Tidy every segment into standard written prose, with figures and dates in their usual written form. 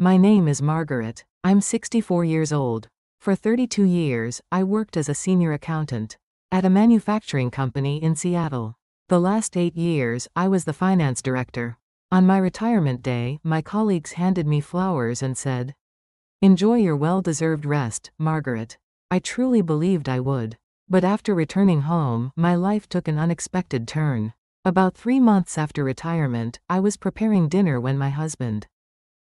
My name is Margaret. I'm 64 years old. For 32 years, I worked as a senior accountant at a manufacturing company in Seattle. The last 8 years, I was the finance director. On my retirement day, my colleagues handed me flowers and said, "Enjoy your well-deserved rest, Margaret." I truly believed I would. But after returning home, my life took an unexpected turn. About 3 months after retirement, I was preparing dinner when my husband,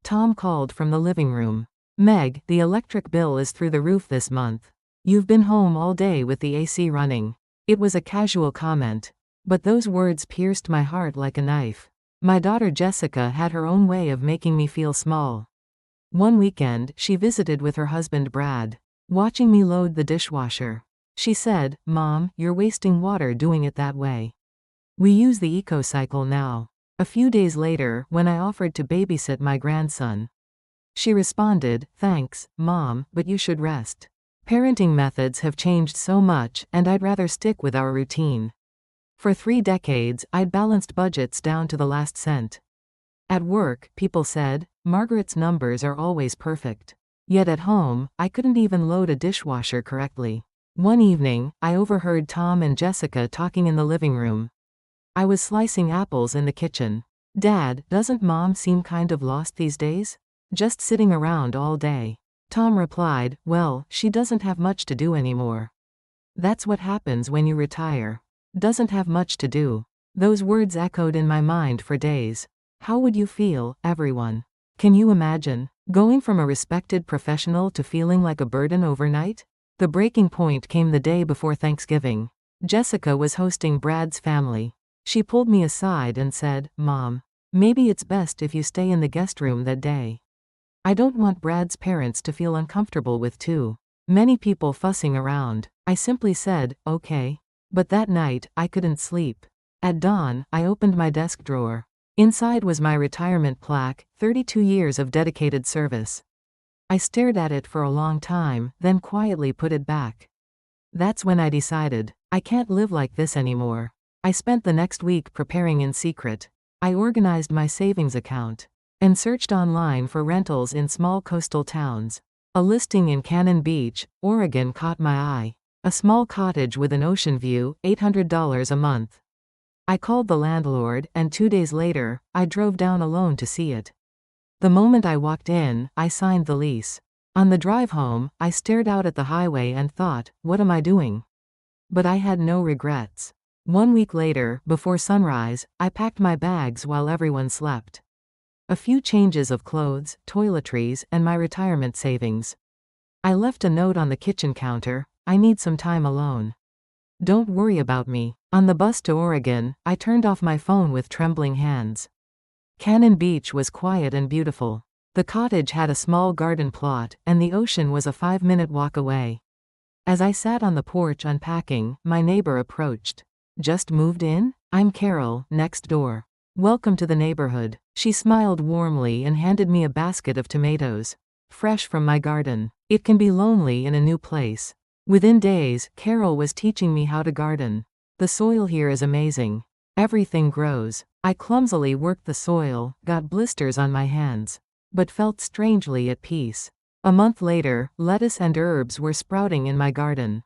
Tom, called from the living room. "Meg, the electric bill is through the roof this month. You've been home all day with the AC running." It was a casual comment, but those words pierced my heart like a knife. My daughter Jessica had her own way of making me feel small. One weekend, she visited with her husband Brad. Watching me load the dishwasher, she said, "Mom, you're wasting water doing it that way. We use the eco-cycle now." A few days later, when I offered to babysit my grandson, she responded, "Thanks, Mom, but you should rest." Parenting methods have changed so much, and I'd rather stick with our routine. For 3 decades, I'd balanced budgets down to the last cent. At work, people said, "Margaret's numbers are always perfect." Yet at home, I couldn't even load a dishwasher correctly. One evening, I overheard Tom and Jessica talking in the living room. I was slicing apples in the kitchen. "Dad, doesn't Mom seem kind of lost these days? Just sitting around all day." Tom replied, "Well, she doesn't have much to do anymore. That's what happens when you retire. Doesn't have much to do." Those words echoed in my mind for days. How would you feel, everyone? Can you imagine going from a respected professional to feeling like a burden overnight? The breaking point came the day before Thanksgiving. Jessica was hosting Brad's family. She pulled me aside and said, "Mom, maybe it's best if you stay in the guest room that day. I don't want Brad's parents to feel uncomfortable with too many people fussing around." I simply said, "Okay." But that night, I couldn't sleep. At dawn, I opened my desk drawer. Inside was my retirement plaque, 32 years of dedicated service. I stared at it for a long time, then quietly put it back. That's when I decided, I can't live like this anymore. I spent the next week preparing in secret. I organized my savings account and searched online for rentals in small coastal towns. A listing in Cannon Beach, Oregon caught my eye. A small cottage with an ocean view, $800 a month. I called the landlord, and 2 days later, I drove down alone to see it. The moment I walked in, I signed the lease. On the drive home, I stared out at the highway and thought, what am I doing? But I had no regrets. 1 week later, before sunrise, I packed my bags while everyone slept. A few changes of clothes, toiletries, and my retirement savings. I left a note on the kitchen counter, "I need some time alone. Don't worry about me." On the bus to Oregon, I turned off my phone with trembling hands. Cannon Beach was quiet and beautiful. The cottage had a small garden plot, and the ocean was a 5-minute walk away. As I sat on the porch unpacking, my neighbor approached. "Just moved in? I'm Carol, next door. Welcome to the neighborhood." She smiled warmly and handed me a basket of tomatoes, fresh from my garden. It can be lonely in a new place. Within days, Carol was teaching me how to garden. The soil here is amazing. Everything grows. I clumsily worked the soil, got blisters on my hands, but felt strangely at peace. A month later, lettuce and herbs were sprouting in my garden.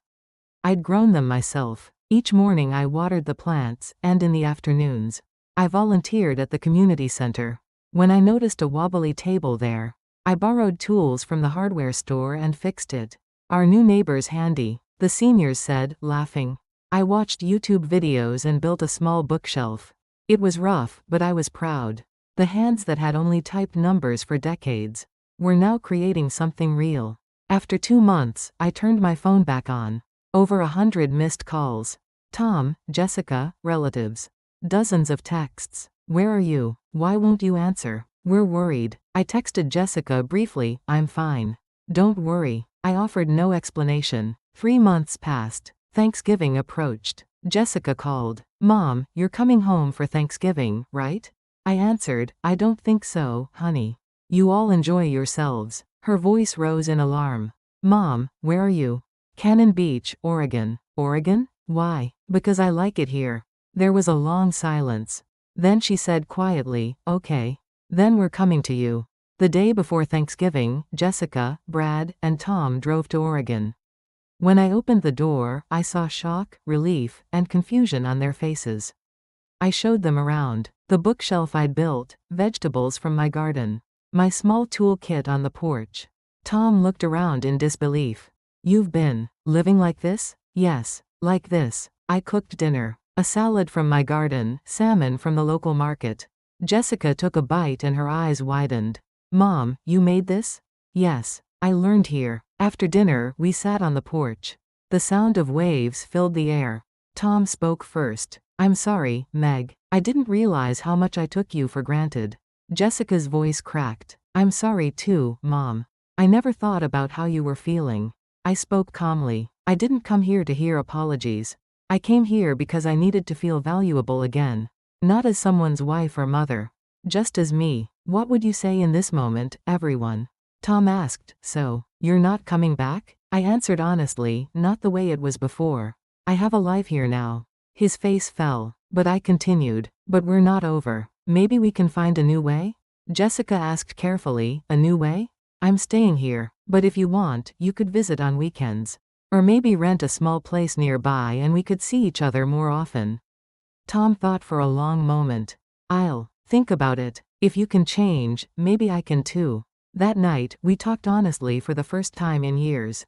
I'd grown them myself. Each morning I watered the plants, and in the afternoons, I volunteered at the community center. When I noticed a wobbly table there, I borrowed tools from the hardware store and fixed it. "Our new neighbor's handy," the seniors said, laughing. I watched YouTube videos and built a small bookshelf. It was rough, but I was proud. The hands that had only typed numbers for decades were now creating something real. After 2 months, I turned my phone back on. Over 100 missed calls. Tom, Jessica, relatives. Dozens of texts. "Where are you? Why won't you answer? We're worried." I texted Jessica briefly, "I'm fine. Don't worry." I offered no explanation. 3 months passed. Thanksgiving approached. Jessica called. "Mom, you're coming home for Thanksgiving, right?" I answered, "I don't think so, honey. You all enjoy yourselves." Her voice rose in alarm. "Mom, where are you?" "Cannon Beach, Oregon." "Oregon? Why?" "Because I like it here." There was a long silence. Then she said quietly, "Okay. Then we're coming to you." The day before Thanksgiving, Jessica, Brad, and Tom drove to Oregon. When I opened the door, I saw shock, relief, and confusion on their faces. I showed them around. The bookshelf I'd built, vegetables from my garden, my small tool kit on the porch. Tom looked around in disbelief. "You've been living like this?" "Yes, like this. I cooked dinner. A salad from my garden, salmon from the local market." Jessica took a bite and her eyes widened. "Mom, you made this?" "Yes, I learned here." After dinner, we sat on the porch. The sound of waves filled the air. Tom spoke first. "I'm sorry, Meg. I didn't realize how much I took you for granted." Jessica's voice cracked. "I'm sorry too, Mom. I never thought about how you were feeling." I spoke calmly. "I didn't come here to hear apologies. I came here because I needed to feel valuable again. Not as someone's wife or mother. Just as me." "What would you say in this moment, everyone?" Tom asked. "So, you're not coming back?" I answered honestly, not the way it was before. "I have a life here now." His face fell. But I continued. "But we're not over. Maybe we can find a new way?" Jessica asked carefully. "A new way?" "I'm staying here. But if you want, you could visit on weekends. Or maybe rent a small place nearby and we could see each other more often." Tom thought for a long moment. "I'll think about it. If you can change, maybe I can too." That night, we talked honestly for the first time in years.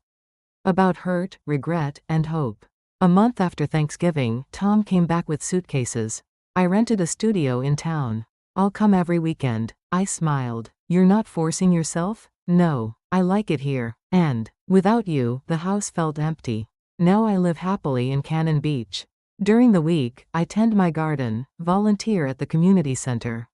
About hurt, regret, and hope. A month after Thanksgiving, Tom came back with suitcases. "I rented a studio in town. I'll come every weekend." I smiled. "You're not forcing yourself?" "No, I like it here. And, without you, the house felt empty. Now I live happily in Cannon Beach. During the week, I tend my garden, volunteer at the community center,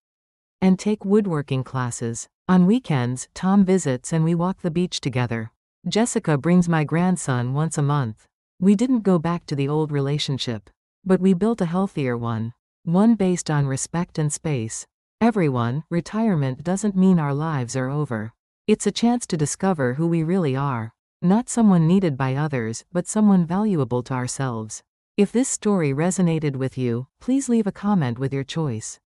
and take woodworking classes. On weekends, Tom visits and we walk the beach together. Jessica brings my grandson once a month. We didn't go back to the old relationship. But we built a healthier one. One based on respect and space. Everyone, retirement doesn't mean our lives are over. It's a chance to discover who we really are. Not someone needed by others, but someone valuable to ourselves. If this story resonated with you, please leave a comment with your choice.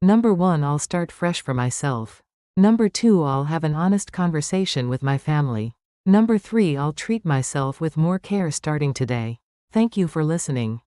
Number 1, I'll start fresh for myself. Number 2, I'll have an honest conversation with my family. Number 3, I'll treat myself with more care starting today. Thank you for listening.